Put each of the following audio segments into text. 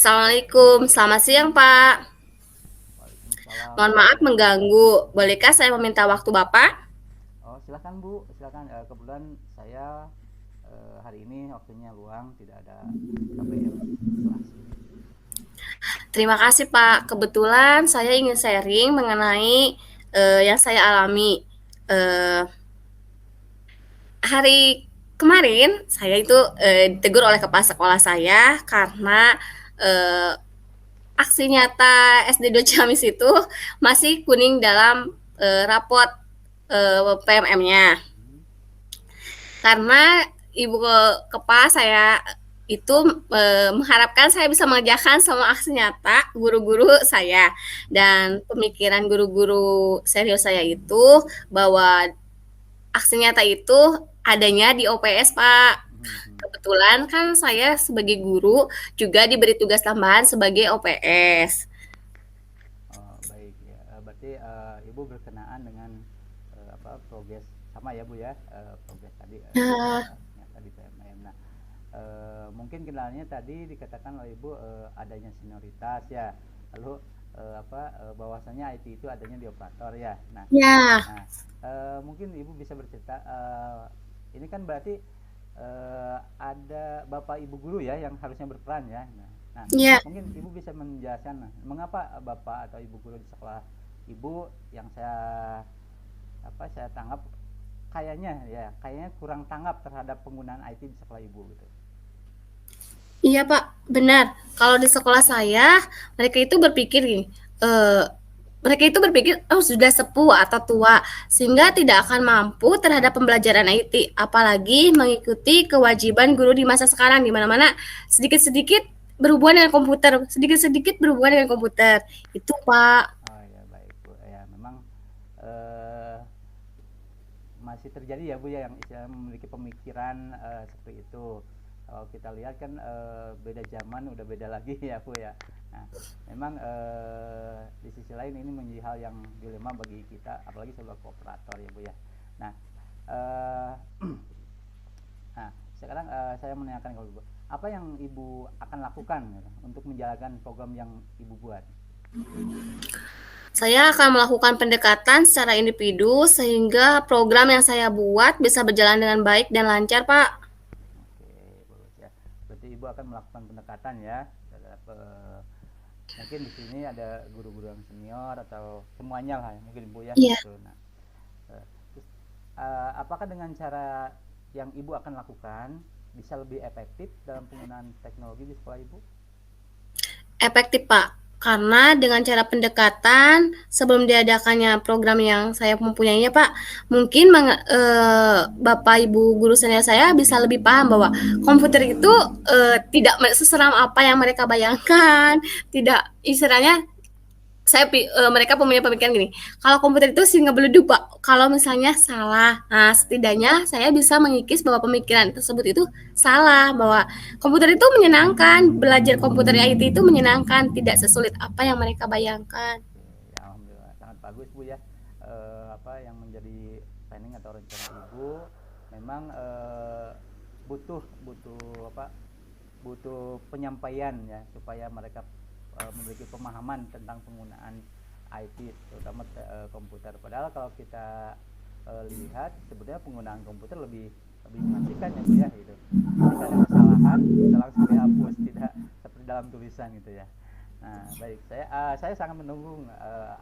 Assalamualaikum, selamat siang Pak. Waalaikumsalam Mohon maaf warahmatullahi mengganggu. wabarakatuh. Bolehkah saya meminta waktu Bapak? Oh, silakan Bu, silakan. Kebetulan saya hari ini waktunya luang, tidak ada KBM kelas ini. Terima kasih Pak. Kebetulan saya ingin sharing mengenai yang saya alami. Eh, Hari kemarin saya itu ditegur oleh kepala sekolah saya karena eh, aksi nyata SD 2 Ciamis itu masih kuning dalam rapot PMM-nya. Hmm. Karena ibu kepala saya itu mengharapkan saya bisa mengerjakan semua aksi nyata guru-guru saya, dan pemikiran guru-guru senior saya itu bahwa aksi nyata itu adanya di OPS Pak. Hmm, hmm. Kebetulan kan saya sebagai guru juga diberi tugas tambahan sebagai OPS. Oh, baik ya. Berarti Ibu berkenaan dengan apa progres sama ya Bu ya, progres tadi Nah, nyata di PMM. Nah, mungkin kendalanya tadi dikatakan oleh Ibu adanya senioritas ya, lalu bahwasanya IT itu adanya di operator ya. ya, Nah, mungkin Ibu bisa bercerita, ini kan berarti ada Bapak Ibu guru ya yang harusnya berperan ya. Nah, ya. mungkin Ibu bisa menjelaskan mengapa Bapak atau Ibu guru di sekolah Ibu yang saya tanggap kayaknya kurang tanggap terhadap penggunaan IT di sekolah Ibu gitu. Iya Pak, benar. Kalau di sekolah saya, mereka itu berpikir gini, eee, mereka itu berpikir, "Oh sudah sepuh atau tua, sehingga tidak akan mampu terhadap pembelajaran IT." Apalagi mengikuti kewajiban guru di masa sekarang, di mana-mana sedikit-sedikit berhubungan dengan komputer, sedikit-sedikit berhubungan dengan komputer. Itu Pak. Oh ya, baik Bu. Ya memang eh, masih terjadi ya Bu ya yang istilahnya memiliki pemikiran seperti itu. Kalau kita lihat kan beda zaman udah beda lagi ya Bu ya. Nah, memang di sisi lain ini menjadi hal yang dilema bagi kita apalagi sebagai kooperator ya Bu ya. Nah, eh, nah sekarang saya menanyakan ke Ibu, apa yang Ibu akan lakukan gitu, untuk menjalankan program yang Ibu buat? Saya akan melakukan pendekatan secara individu sehingga program yang saya buat bisa berjalan dengan baik dan lancar, Pak. Oke, bagus ya. Berarti Ibu akan melakukan pendekatan ya terhadap mungkin di sini ada guru-guru yang senior atau semuanya lah mungkin Ibu ya Iya. gitu. Nah, terus apakah dengan cara yang Ibu akan lakukan bisa lebih efektif dalam penggunaan teknologi di sekolah Ibu? Efektif, Pak. Karena dengan cara pendekatan sebelum diadakannya program yang saya mempunyainya, Pak, mungkin Bapak Ibu guru senior saya bisa lebih paham bahwa komputer itu tidak seseram apa yang mereka bayangkan, tidak istilahnya mereka punya pemikiran gini, kalau komputer itu singa beleduk Pak, kalau misalnya salah. Nah, setidaknya saya bisa mengikis bahwa pemikiran tersebut itu salah, bahwa komputer itu menyenangkan, belajar komputer IT itu menyenangkan, tidak sesulit apa yang mereka bayangkan. Oke, ya alhamdulillah sangat bagus Bu ya. Apa yang menjadi planning atau rencana Ibu memang butuh butuh apa butuh penyampaian ya supaya mereka memiliki pemahaman tentang penggunaan IT terutama komputer. Padahal kalau kita lihat sebenarnya penggunaan komputer lebih lebih mengasihkan ya Bu ya gitu. Ketika ada kesalahan kita langsung dihapus, tidak seperti dalam tulisan gitu ya. Nah, baik saya sangat menunggu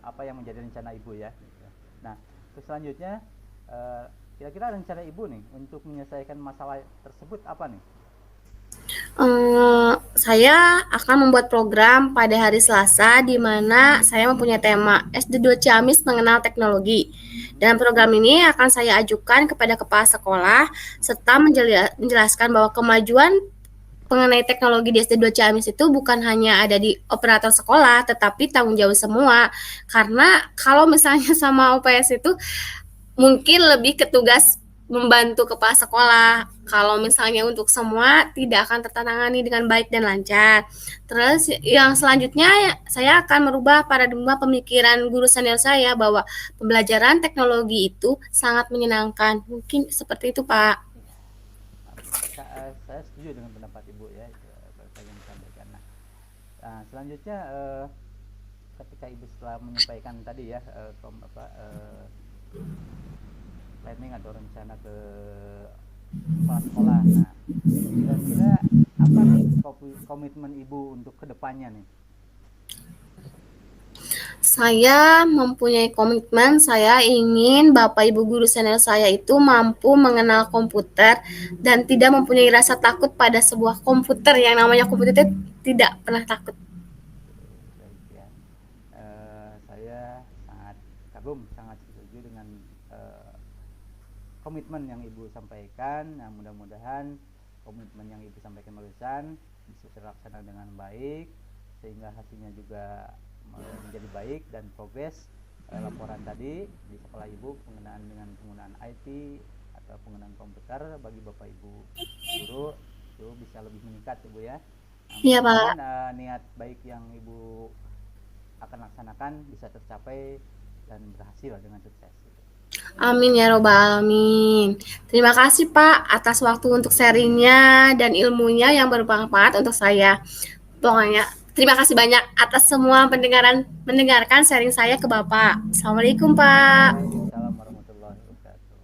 apa yang menjadi rencana Ibu ya. Gitu. Nah, terus selanjutnya kira-kira rencana Ibu nih untuk menyelesaikan masalah tersebut apa nih? Saya akan membuat program pada hari Selasa di mana saya mempunyai tema SD2 Ciamis mengenal teknologi. Hmm. Dan program ini akan saya ajukan kepada kepala sekolah serta menjelaskan bahwa kemajuan mengenai teknologi di SD2 Ciamis itu bukan hanya ada di operator sekolah, tetapi tanggung jawab semua. Karena kalau misalnya sama OPS itu mungkin lebih ke tugas membantu kepala sekolah. Kalau misalnya untuk semua tidak akan tertangani dengan baik dan lancar. Terus yang selanjutnya saya akan merubah paradigma pemikiran guru senior saya bahwa pembelajaran teknologi itu sangat menyenangkan. Mungkin seperti itu, Pak. Alhamdulillah. Saya setuju dengan pendapat Ibu ya, itu apa yang disampaikan. Nah, Nah, selanjutnya ketika ibu setelah menyampaikan tadi ya planning atau rencana ke kepala sekolah. Nah, kira-kira apa nih komitmen ibu untuk kedepannya nih? Saya mempunyai komitmen, saya ingin Bapak Ibu guru senior saya itu mampu mengenal komputer dan tidak mempunyai rasa takut pada sebuah komputer. Yang namanya komputer itu tidak pernah takut. Baik ya. Saya sangat kagum, sangat setuju dengan komitmen yang ibu sampaikan. Nah, mudah-mudahan komitmen yang ibu sampaikan barusan bisa terlaksana dengan baik sehingga hasilnya juga menjadi baik dan progres laporan tadi di sekolah ibu dengan penggunaan IT atau penggunaan komputer bagi bapak ibu guru itu bisa lebih meningkat ibu ya. Nah, Iya mudah-mudahan Pak. niat baik yang ibu akan laksanakan bisa tercapai dan berhasil dengan sukses. Amin ya robbal alamin. Terima kasih Pak atas waktu untuk sharingnya dan ilmunya yang bermanfaat untuk saya. Pokoknya terima kasih banyak atas semua mendengarkan sharing saya ke Bapak. Assalamualaikum Pak. Waalaikumsalam warahmatullahi wabarakatuh.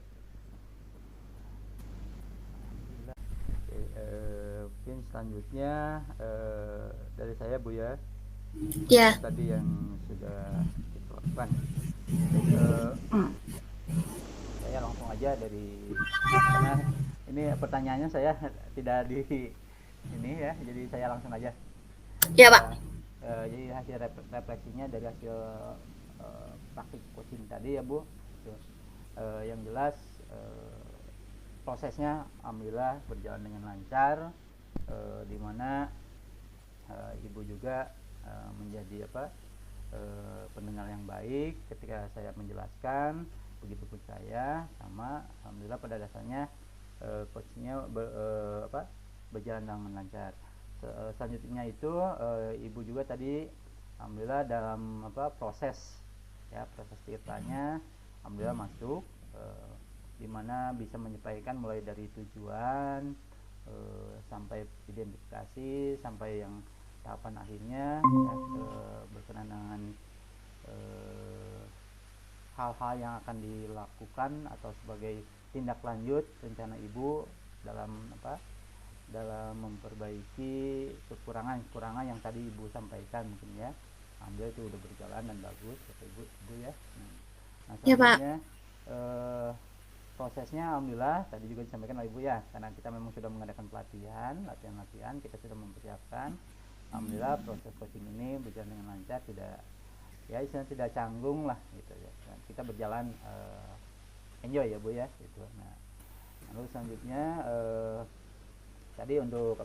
Oke, mungkin selanjutnya dari saya Bu ya. Ya, Tadi yang sudah kita lakukan. Saya langsung aja dari karena ini pertanyaannya saya tidak di ini ya, jadi saya langsung aja. ya Pak. Eh, jadi hasil refleksinya dari hasil praktik coaching tadi ya Bu. Yang jelas prosesnya alhamdulillah berjalan dengan lancar, di mana ibu juga menjadi pendengar yang baik ketika saya menjelaskan, begitu pun saya sama alhamdulillah pada dasarnya coachingnya berjalan dengan lancar. Selanjutnya itu ibu juga tadi alhamdulillah dalam proses ceritanya alhamdulillah masuk, di mana bisa menyampaikan mulai dari tujuan sampai identifikasi sampai yang tahapan akhirnya ya, berkenaan dengan hal-hal yang akan dilakukan atau sebagai tindak lanjut rencana ibu dalam memperbaiki kekurangan-kekurangan yang tadi ibu sampaikan mungkin ya. Alhamdulillah itu udah berjalan dan bagus kata ibu ya. Nah Ya Pak. selanjutnya prosesnya alhamdulillah tadi juga disampaikan oleh ibu ya, karena kita memang sudah mengadakan latihan kita sudah mempersiapkan. Alhamdulillah proses coaching ini berjalan dengan lancar, tidak ya istilahnya tidak canggung lah gitu ya. Kita berjalan enjoy ya bu ya gitu. Nah lalu selanjutnya tadi untuk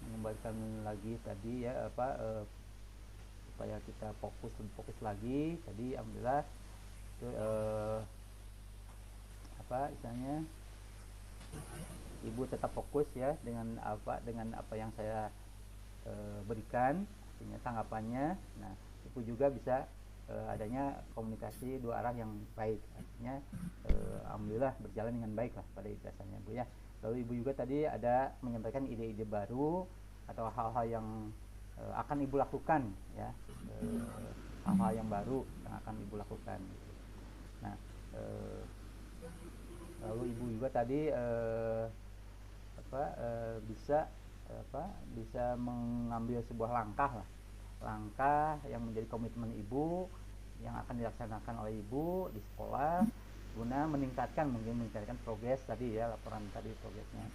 mengembalikan lagi tadi ya supaya kita fokus lagi tadi alhamdulillah itu istilahnya ibu tetap fokus ya dengan apa yang saya berikan artinya tanggapannya. Nah ibu juga bisa adanya komunikasi dua arah yang baik, artinya alhamdulillah berjalan dengan baik lah pada dasarnya bu ya. Lalu ibu juga tadi ada menyampaikan ide-ide baru atau hal-hal yang akan ibu lakukan ya, hal-hal yang baru yang akan ibu lakukan. Nah lalu ibu juga tadi bisa mengambil sebuah langkah yang menjadi komitmen ibu yang akan dilaksanakan oleh ibu di sekolah guna meningkatkan progres tadi ya, laporan tadi progresnya.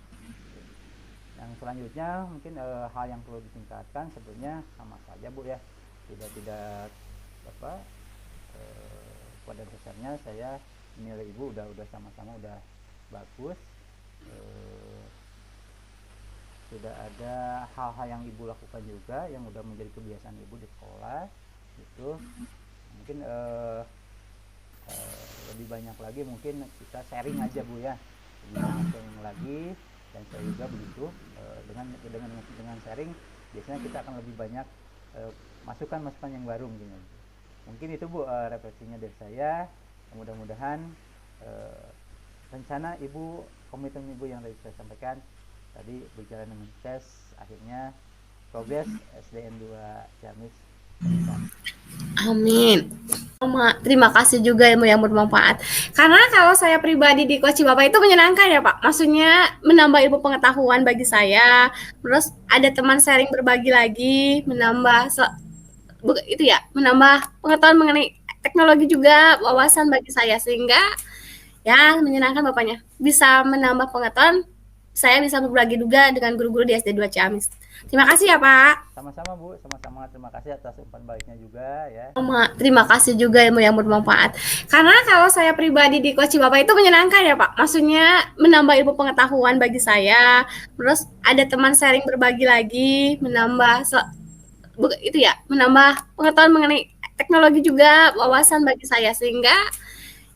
Yang selanjutnya mungkin hal yang perlu ditingkatkan sebenarnya sama saja bu ya, tidak pada dasarnya saya nilai ibu udah sama-sama udah bagus. Sudah ada hal-hal yang ibu lakukan juga yang udah menjadi kebiasaan ibu di sekolah itu. Mungkin lebih banyak lagi mungkin kita sharing aja bu ya, lebih banyak sharing lagi, dan saya juga begitu. Dengan sharing biasanya kita akan lebih banyak masukan yang baru mungkin itu bu refleksinya dari saya. Mudah-mudahan rencana ibu, komitmen ibu yang tadi saya sampaikan tadi berjalan dengan sukses, akhirnya progres SDN 2 Ciamis meningkat. Amin. Terima kasih juga ilmu yang bermanfaat. Karena kalau saya pribadi di Koci Bapak itu menyenangkan ya Pak. Maksudnya menambah ilmu pengetahuan bagi saya. Terus ada teman sharing berbagi lagi, itu ya, menambah pengetahuan mengenai teknologi juga, wawasan bagi saya sehingga ya menyenangkan Bapaknya. Bisa menambah pengetahuan, saya bisa berbagi juga dengan guru-guru di SD 2 Ciamis. Terima kasih ya Pak. Sama-sama Bu, sama-sama terima kasih atas umpan baliknya juga ya. Terima kasih juga ilmu yang bermanfaat. Karena kalau saya pribadi di Koci Bapak itu menyenangkan ya Pak. Maksudnya menambah ilmu pengetahuan bagi saya. Terus ada teman sharing berbagi lagi, itu ya, menambah pengetahuan mengenai teknologi juga, wawasan bagi saya sehingga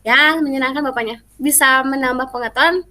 ya menyenangkan Bapaknya. Bisa menambah pengetahuan,